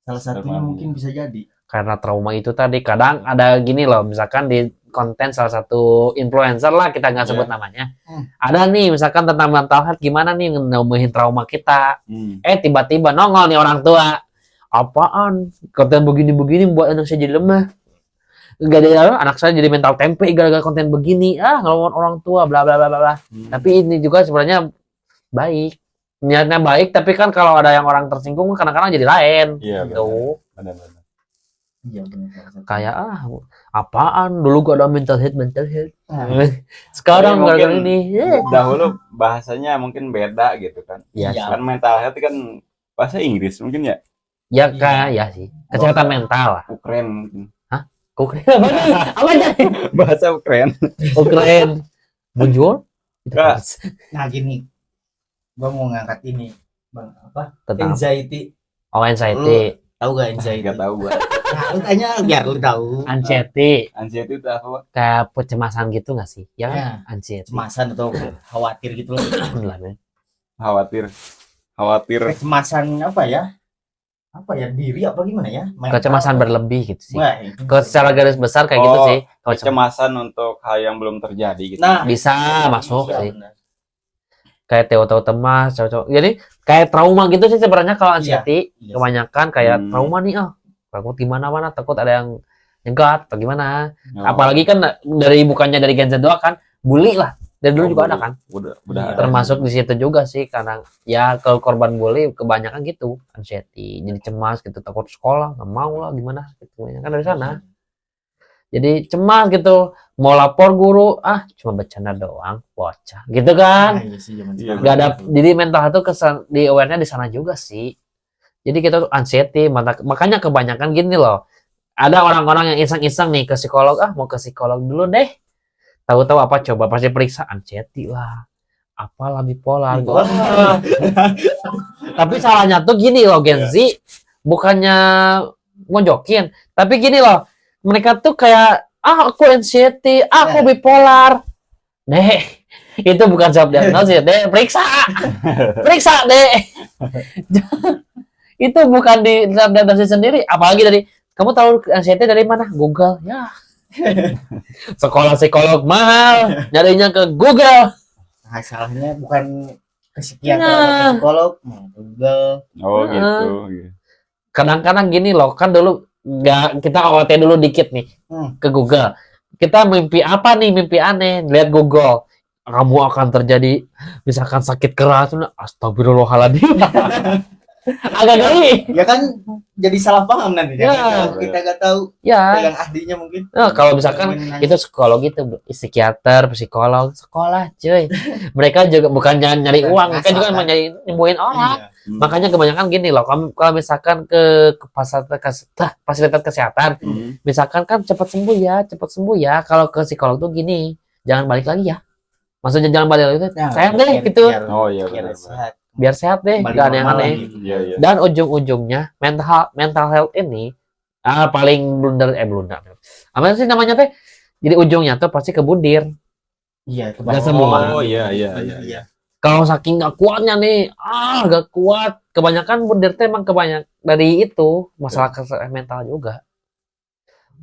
Salah satunya Memang. mungkin bisa jadi. Karena trauma itu tadi kadang ada gini loh, misalkan di konten salah satu influencer lah, kita nggak sebut Iya. namanya, Hmm. ada nih misalkan tentang mental health gimana nih nemuin trauma kita, tiba-tiba nongol nih orang tua, apaan konten begini-begini buat anak saya jadi lemah, gak ada anak saya jadi mental tempe gara-gara konten begini, ngelawan orang tua bla bla bla bla bla. Tapi ini juga sebenarnya baik, niatnya baik, tapi kan kalau ada yang orang tersinggung kadang-kadang jadi lain. Iya, Gitu. benar-benar. Iya benar. Kayak apaan dulu gua ada mental health Nah, sekarang Tapi gara-gara mungkin ini dahulu bahasanya mungkin beda gitu kan. ya Iya. Kan mental health kan bahasa Inggris mungkin ya. ya kayak ya sih kesehatan mental lah. Ukraine mungkin. Keren apa nih? Apa tadi? Bahasa Ukraine. Keren. Bonjour. Enggak. nah gini, gua mau ngangkat ini, bang apa? Tentang Anxiety. anxiety. Tahu gak anxiety? Enggak tahu gua. Nah, lu tanya biar lu tahu. Anxiety Anxiety itu apa, Pak? kayak kecemasan gitu nggak sih? Ya kan? Ya. Anxiety. Kecemasan atau khawatir gitu loh. Lah, men. Khawatir. Kecemasan apa ya? Apa ya, diri apa gimana ya? Mental. Kecemasan berlebih gitu sih. Wah, itu Kalau secara garis besar kayak gitu Oh, sih. Kalau Kecemasan untuk hal yang belum terjadi gitu. Nah, bisa masuk iya, sih. benar. Kayak tahu-tahu cemas, cowok. Jadi kayak trauma gitu sih sebenarnya kalau anxiety. Iya. Kebanyakan kayak Hmm. trauma nih, takut gimana-mana, takut ada yang nyegat atau gimana. Oh, Apalagi kan dari bukannya dari Gen Z doang kan, bully lah. Dari dulu juga ada kan. Udah Iya. ada. Termasuk di situ juga sih karena ya kalau korban bully kebanyakan gitu, anxiety, jadi cemas gitu, takut sekolah, nggak mau lah gimana gitu. Kan dari sana. Jadi cemas gitu, mau lapor guru, cuma bercanda doang, bocah. Gitu kan. Nah, iya sih, zaman Iya, sekarang. Gak ada, jadi mental health tuh di awareness di sana juga sih. Jadi kita tuh anxiety, makanya kebanyakan gini loh. Ada orang-orang yang iseng-iseng nih ke psikolog, mau ke psikolog dulu deh. Tahu-tahu apa coba pasti periksa anxiety lah. Apalah bipolar. Wah. Tapi salahnya tuh gini loh Gen Z, bukannya ngonjokin, tapi gini loh. Mereka tuh kayak aku anxiety, aku bipolar. Deh, itu bukan self diagnosis, deh, periksa. Periksa, deh. Itu bukan di self diagnosis sendiri, apalagi dari kamu tahu anxiety dari mana? Google. Ya. Sekolah psikolog mahal, nyarinya ke Google. Nah, salahnya bukan ke psikiater Nah. atau ke psikolog, Google. Oh gitu. Kadang-kadang gini loh, kan dulu nggak kita OOT dulu dikit nih ke Google. Kita mimpi apa nih, mimpi aneh, lihat Google. kamu akan terjadi misalkan sakit keras, astagfirullahaladzim. Agak geli. Ya kan jadi salah paham nanti. Ya. Kalau kita nggak tahu Ya. yang ahlinya mungkin. Nah, kalau misalkan itu psikolog itu, psikiater, psikolog, sekolah, cuy. Mereka juga bukan nyari uang, mereka juga mau nyari nyembuhin orang. Iya. Makanya kebanyakan gini loh, kalau misalkan ke fasilitas kesehatan, misalkan kan cepat sembuh ya. Kalau ke psikolog tuh gini, jangan balik lagi ya. Maksudnya jangan balik lagi itu, Nah, sehat deh gitu. Oh iya biar benar. sehat. Biar sehat deh, Balik gak normal aneh-aneh. lagi. Iya iya. Dan ujung-ujungnya mental health ini paling blunder. Apa sih namanya teh? Jadi ujungnya tuh pasti ke budir. Iya, Nggak semua. Oh iya iya iya. Iya. Kalau saking gak kuatnya nih, gak kuat. Kebanyakan budir teh emang dari itu masalah kesehatan mental juga.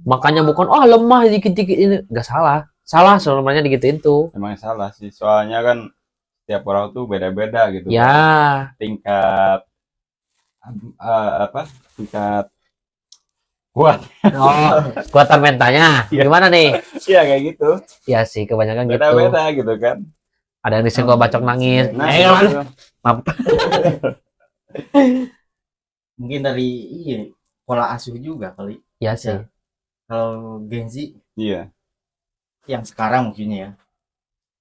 Makanya bukan lemah dikit-dikit ini, gak salah. Salah sebenarnya digituin tuh. Emang salah sih, soalnya kan setiap orang tuh beda-beda gitu. Ya, Kan. Tingkat tingkat kuat. kuatan mentalnya. Iya. Gimana nih? Iya kayak gitu. Ya sih, kebanyakan gitu. Beda-beda gitu kan. Ada yang disenggol bacok nangis. Nah, Kan? Maaf. Mungkin dari pola asuh juga kali. Ya sih. Kalau Gen Z iya. yang sekarang maksudnya ya.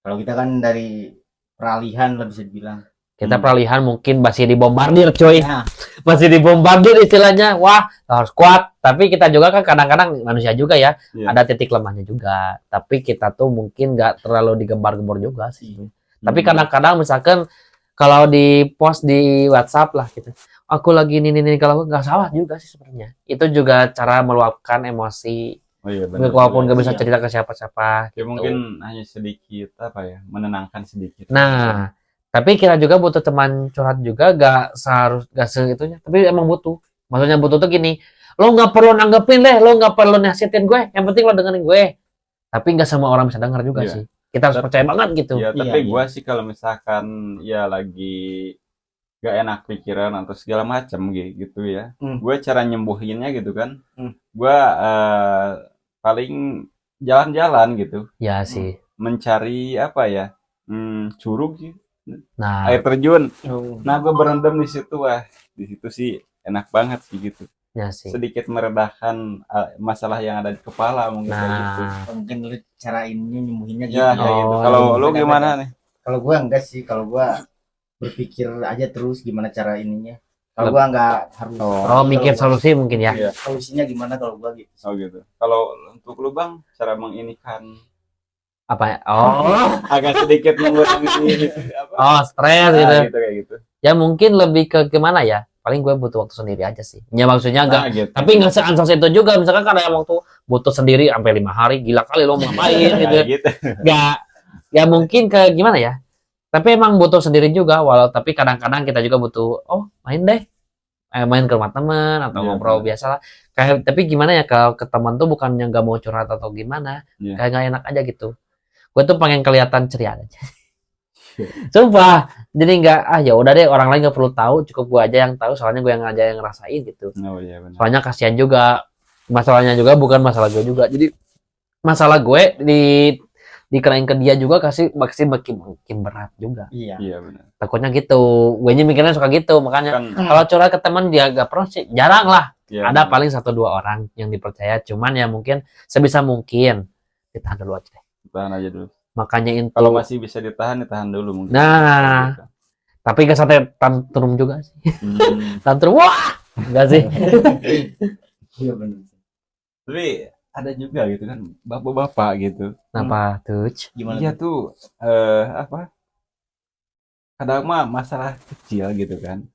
Kalau kita kan dari peralihan lah bisa dibilang. Kita peralihan mungkin masih dibombardir, coy. Nah, Masih dibombardir istilahnya. Wah, harus kuat. Tapi kita juga kan kadang-kadang manusia juga ya. Iya. Ada titik lemahnya juga. Tapi kita tuh mungkin nggak terlalu digembar-gembor juga sih. Tapi kadang-kadang misalkan kalau di post di WhatsApp lah gitu. Aku lagi ini kalau nggak salah juga sih sebenarnya. Itu juga cara meluapkan emosi. Oh iya benar. Walaupun nggak bisa Iya. cerita ke siapa-siapa. Ya gitu. mungkin hanya sedikit menenangkan sedikit. Nah, tapi kita juga butuh teman curhat juga, gak segitunya. Tapi emang butuh. Maksudnya butuh tuh gini, lo nggak perlu nanggepin deh, lo nggak perlu nasihatin gue, yang penting lo dengerin gue. Tapi nggak semua orang bisa denger juga Iya. sih. Kita harus percaya banget gitu. Ya, Iya, tapi iya. gua sih kalau misalkan ya lagi gak enak pikiran atau segala macam gitu ya. Gue cara nyembuhinnya gitu kan. Gua paling jalan-jalan gitu, Ya sih. mencari curug sih, Nah, air terjun. Nah, gue berendam di situ, di situ sih enak banget sih gitu. ya sih. Sedikit meredahkan masalah yang ada di kepala mungkin kayak gitu. Nah, mungkin lu cara ini nyembuhinnya gitu. Ya kayak gitu. Oh, Kalau iya. lu gimana nih? Kalau gua enggak sih, kalau gua berpikir aja terus gimana cara ininya. Kalau gua enggak harus mikir solusi mungkin ya. Iya. solusinya gimana kalau gua gitu. Oh gitu. Kalau untuk lu Bang, cara menginikan Apa ya? Oh, agak sedikit mengurangi stres gitu. gitu kayak gitu. Ya mungkin lebih ke gimana ya? Paling gue butuh waktu sendiri aja sih. Ya maksudnya enggak. Nah, gitu. Tapi nggak seansos itu juga. Misalkan kan ada yang waktu butuh sendiri sampai 5 hari. Gila kali lo mau ngapain gitu. Kayak gitu. Nggak. Ya mungkin ke gimana ya? Tapi emang butuh sendiri juga. Tapi kadang-kadang kita juga butuh. Main deh. Main ke rumah teman atau Iya, ngobrol biasa lah. Tapi gimana ya kalau ke teman tuh bukannya nggak mau curhat atau gimana? Iya. Kayak nggak enak aja gitu. Gue tuh pengen kelihatan ceria aja. Sumpah. Jadi nggak ya udah deh, orang lain nggak perlu tahu, cukup gue aja yang tahu, soalnya gue yang aja yang ngerasain gitu. Oh iya benar. Soalnya kasihan juga, masalahnya juga bukan masalah gue juga. Jadi masalah gue dikenain ke dia juga pasti makin berat juga. Iya. Iya benar. Takutnya gitu. Gue mikirnya suka gitu, makanya Kan kalau curhat ke teman dia gak pernah sih, jarang lah. ya, Ada paling 1-2 orang yang dipercaya, cuman ya mungkin sebisa mungkin ditahan dulu aja deh. tahan aja dulu. Makanya Kalau masih bisa ditahan dulu mungkin. Nah. tapi gak sampai tantrum juga sih. Tantrum, wah, enggak sih. Iya benar. Tapi ada juga gitu kan bapak-bapak gitu. Kenapa tuh? Gimana? Iya tuh kadang mah masalah kecil gitu kan.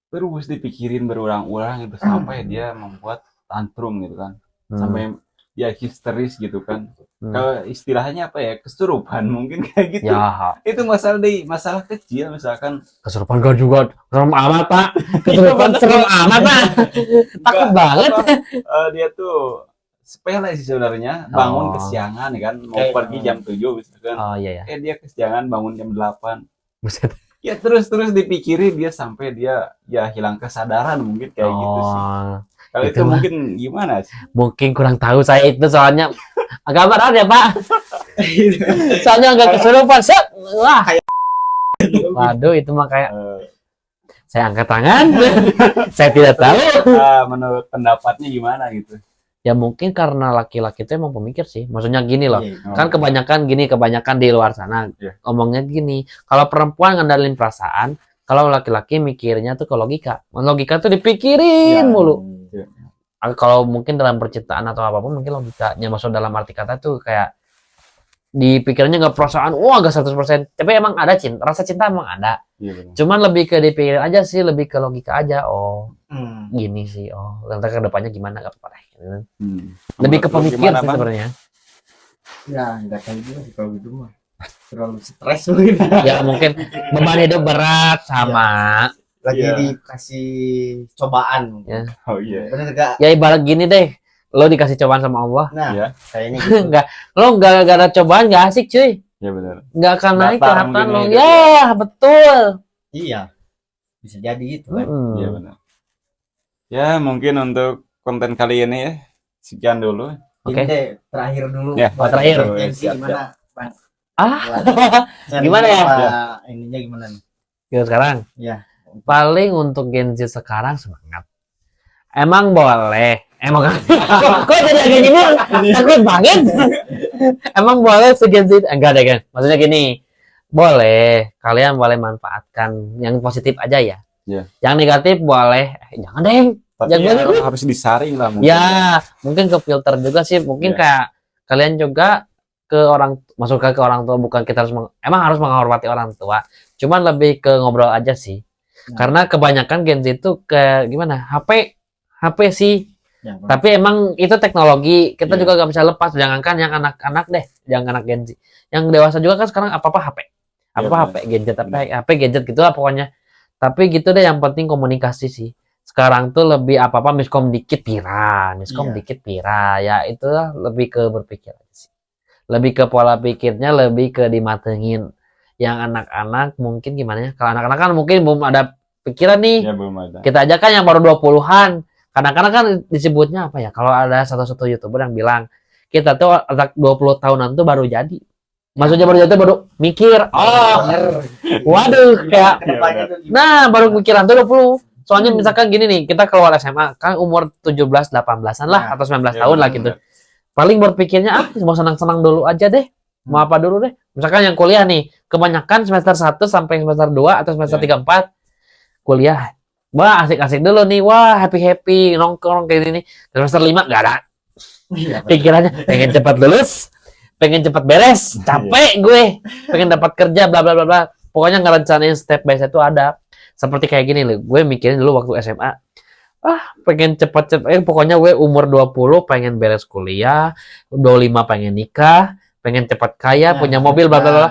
Terus dipikirin berulang-ulang gitu sampai dia membuat tantrum gitu kan. Sampai dia histeris gitu kan. Kalau istilahnya apa ya, kesurupan mungkin kayak gitu. Ya, Itu masalah kecil misalkan. kesurupan gak juga. Serem amat, Pak. Kesurupan serem amat, Pak. Takut banget. Dia tuh sepele sih sebenarnya, bangun kesiangan kan, mau pergi jam 7 misalkan. Oh iya ya. Dia kesiangan bangun jam 8. Buset. Ya terus dipikirin dia sampai dia ya hilang kesadaran mungkin kayak gitu sih. Kalau itu Itu mah. mungkin gimana sih? Mungkin kurang tahu saya itu soalnya agak berat ya Pak. Soalnya agak kesurupan. Set. Wah. Waduh itu mah kayak saya angkat tangan. Saya tidak tahu. Menurut pendapatnya gimana gitu? Ya mungkin karena laki-laki itu emang pemikir sih. Maksudnya gini loh. Iya. Kan kebanyakan di luar sana Iya. ngomongnya gini. Kalau perempuan ngandalin perasaan, kalau laki-laki mikirnya tuh ke logika. Logika tuh dipikirin mulu. Kalau mungkin dalam percintaan atau apapun mungkin logikanya maksud dalam arti kata tuh kayak dipikirannya nggak perasaan, wah nggak 100%. Tapi emang ada cinta, rasa cinta emang ada. Iya, benar. Cuman lebih ke dipikirin aja sih, lebih ke logika aja. Oh Hmm. gini sih, oh nanti ke depannya gimana gak apa-apa deh. Menurut Lebih ke lu pemikir gimana, sih Bang? sebenarnya. Ya nggak tahu juga sih kalau gitu mah. Terlalu stres mungkin. Ya mungkin beban hidup berat sama. Lagi Iya. dikasih cobaan. Ya. Oh iya. Bener gak? Ya ibarat gini deh, lo dikasih cobaan sama Allah, Nah, Iya. kayaknya gitu. lo nggak ada cobaan nggak asik cuy, Ya benar. nggak akan naik Datar kelihatan mungkin lo. hidup Ya betul. Iya. Bisa jadi gitu kan. Iya benar. Ya mungkin untuk konten kali ini ya sekian dulu. Oke. Ini deh terakhir dulu. Ya, buat terakhir. Gengsi Siap, gimana, Bang? Ah, Buat Gimana ya? apa, ininya gimana nih? gitu sekarang. Ya. Paling untuk Gen Z sekarang semangat. Emang boleh. Emang kok jadi agak gini? Takut banget. Emang boleh si Gen Z? Enggak deh kan. Maksudnya gini. Boleh. Kalian boleh manfaatkan yang positif aja ya. Iya. Yang negatif boleh. Jangan deh. Tapi Jangan ya, dulu. harus disaring lah mungkin. Ya, mungkin ke filter juga sih. Mungkin Iya. kayak kalian juga ke orang, masuk ke orang tua, bukan kita harus emang harus menghormati orang tua. Cuman lebih ke ngobrol aja sih. Nah. Karena kebanyakan Gen Z itu ke gimana? HP sih. Yang Tapi emang itu teknologi, kita Iya. juga gak bisa lepas. Jangankan yang anak-anak deh, jangan anak Gen Z. Yang dewasa juga kan sekarang apa-apa HP. Apa-apa Iya, HP, gadget, HP gadget gitu lah pokoknya. Tapi gitu deh, yang penting komunikasi sih. Sekarang tuh lebih apa-apa miskom dikit pira, miskom Iya. dikit pira. Ya itulah lebih ke berpikir aja sih. Lebih ke pola pikirnya, lebih ke dimatengin. Yang anak-anak mungkin gimana ya? Kalau anak-anak kan mungkin belum ada pikiran nih. Ya belum ada. Kita aja kan yang baru 20-an. Kadang-kadang kan disebutnya apa ya? Kalau ada satu YouTuber yang bilang, kita tuh anak 20 tahunan tuh baru jadi. Maksudnya baru jadi baru mikir. Oh, waduh, kayak kedepannya tuh gimana? nah baru pikiran tuh 20. Soalnya misalkan gini nih, kita keluar SMA kan umur 17, 18-an lah Nah, atau 19 Ya, tahun lah benar. gitu. Paling berpikirnya mau senang-senang dulu aja deh. Mau apa dulu deh. Misalkan yang kuliah nih, kebanyakan semester 1 sampai semester 2 atau semester Ya. 3 4 kuliah. Wah, asik-asik dulu nih. Wah, happy-happy nongkrong kayak gini. Semester 5 enggak ada. Iya, Pikirannya pengen cepat lulus, pengen cepat beres, capek gue, pengen dapat kerja bla bla bla bla. Pokoknya ngerencanain step by step itu ada. Seperti kayak gini loh. Gue mikirin dulu waktu SMA. Pengen cepat-cepat pokoknya gue umur 20 pengen beres kuliah, 25 pengen nikah, pengen cepat kaya, punya mobil bla bla bla.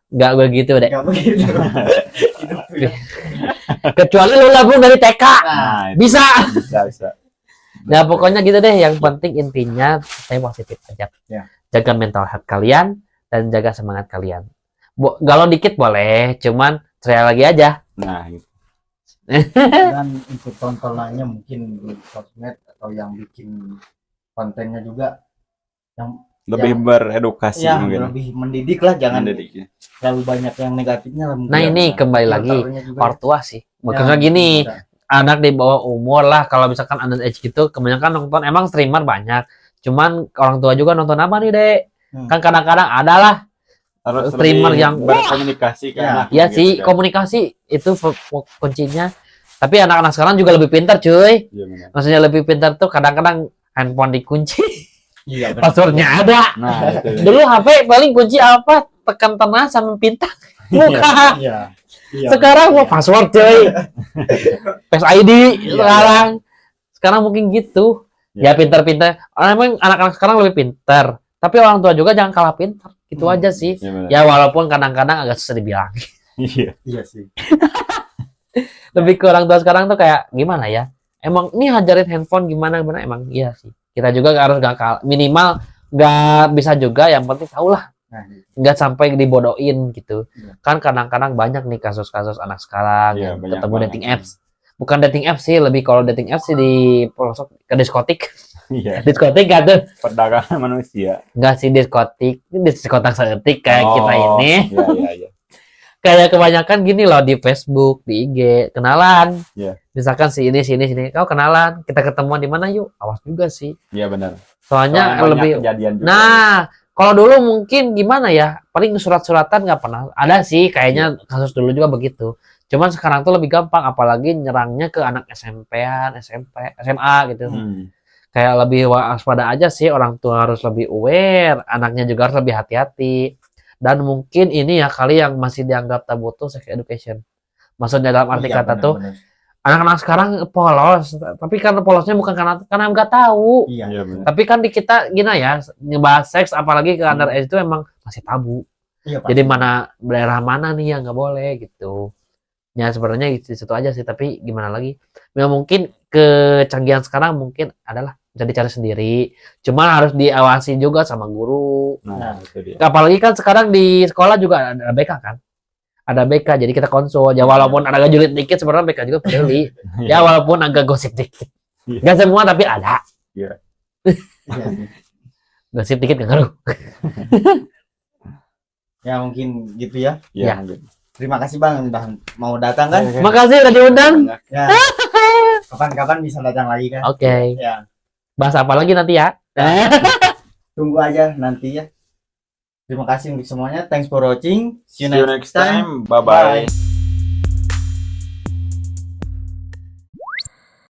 Enggak gue gitu deh. Enggak begitu. Kecuali lu labung dari TK. Nah, itu Bisa. bisa. Nah, pokoknya gitu deh. Yang penting intinya stay positif aja. Ya. Jaga mental health kalian dan jaga semangat kalian. Galau dikit boleh, cuman ceria lagi aja. Nah, gitu. Dan untuk tontonannya mungkin di sosmed atau yang bikin kontennya juga yang Lebih beredukasi ya mungkin. lebih mendidik lah, jangan Mendidik, ya. terlalu banyak yang negatifnya lah. Nah, ini kembali lagi Filternya juga. orang tua sih. Ya, Maksudnya gini, bisa. anak di bawah umur lah kalau misalkan underage gitu, kebanyakan nonton emang streamer banyak. Cuman orang tua juga nonton apa nih, Dek? Kan kadang-kadang ada lah Harus streamer lebih yang berkomunikasi ke Ya. anaknya ya gitu sih, kan. komunikasi itu kuncinya. Tapi anak-anak sekarang juga lebih pintar, cuy. Iya, benar. Maksudnya lebih pintar tuh kadang-kadang handphone dikunci, Iya, benar. passwordnya ada. Nah, itu. Dulu HP paling kunci apa? Tekan tengah sama pintar. Buka. Iya. Iya. Sekarang mau password, cuy. Face ID Iya. sekarang mungkin gitu. Iya. Ya pintar-pintar. Emang anak-anak sekarang lebih pintar. Tapi orang tua juga jangan kalah pintar. Gitu aja sih. Iya, benar. Ya walaupun kadang-kadang agak susah dibilang. Iya. Iya sih. Lebih ke orang tua sekarang tuh kayak gimana ya? Emang ini hajarin handphone gimana emang iya sih. Kita juga harus gak kalah. Minimal nggak bisa juga, yang penting tahu lah. Nah, Nggak sampai dibodohin gitu. Iya. Kan kadang-kadang banyak nih kasus-kasus anak sekarang Iya, yang banyak ketemu banget. dating apps. bukan dating apps sih, lebih kalau dating apps sih di pelosok ke diskotik. Iya, Diskotik gak tuh? perdagangan manusia. Enggak sih diskotik, ini diskotik seetik kayak kita ini. Iya, iya, iya. Kayak kebanyakan gini loh di Facebook, di IG, kenalan. Iya. Misalkan si ini, kau kenalan, kita ketemuan di mana yuk? Awas juga sih. Iya benar. Soalnya Soalnya lebih. banyak kejadian juga. Nah, kalau dulu mungkin gimana ya? Paling surat-suratan nggak pernah. Ada sih, kayaknya kasus dulu juga begitu. Cuman sekarang tuh lebih gampang, apalagi nyerangnya ke anak SMP-an, SMP, SMA gitu. Kayak lebih waspada aja sih, orang tua harus lebih aware, anaknya juga harus lebih hati-hati. Dan mungkin ini ya kali yang masih dianggap tabu tuh sex education. Maksudnya dalam arti Iya, kata tuh, benar-benar. anak-anak sekarang polos, tapi karena polosnya bukan karena nggak tahu. Iya. Iya benar. Tapi kan di kita gini ya, ngebahas seks apalagi ke underage itu emang masih tabu. Iya, Jadi mana daerah mana nih yang nggak boleh gitu. Ya sebenarnya itu aja sih, tapi gimana lagi? Ya mungkin kecanggihan sekarang mungkin adalah bisa dicari sendiri. Cuma harus diawasi juga sama guru. Nah, itu dia. Apalagi kan sekarang di sekolah juga ada BK kan? Ada BK, jadi kita konsul. Ya walaupun agak julid dikit, sebenarnya BK juga peduli. Ya walaupun agak gosip dikit. Iya. Gak semua tapi ada. Iya sih. Gosip dikit gak ngaruh. Ya mungkin gitu ya. Ya. Iya. mungkin. Terima kasih Bang udah mau datang kan. Makasih udah diundang. Banyak. Ya. Kapan-kapan bisa datang lagi kan. Oke. Ya. Bahas apa lagi nanti ya? Tunggu aja nanti ya. Terima kasih untuk semuanya. Thanks for watching. See See you next time. Bye bye.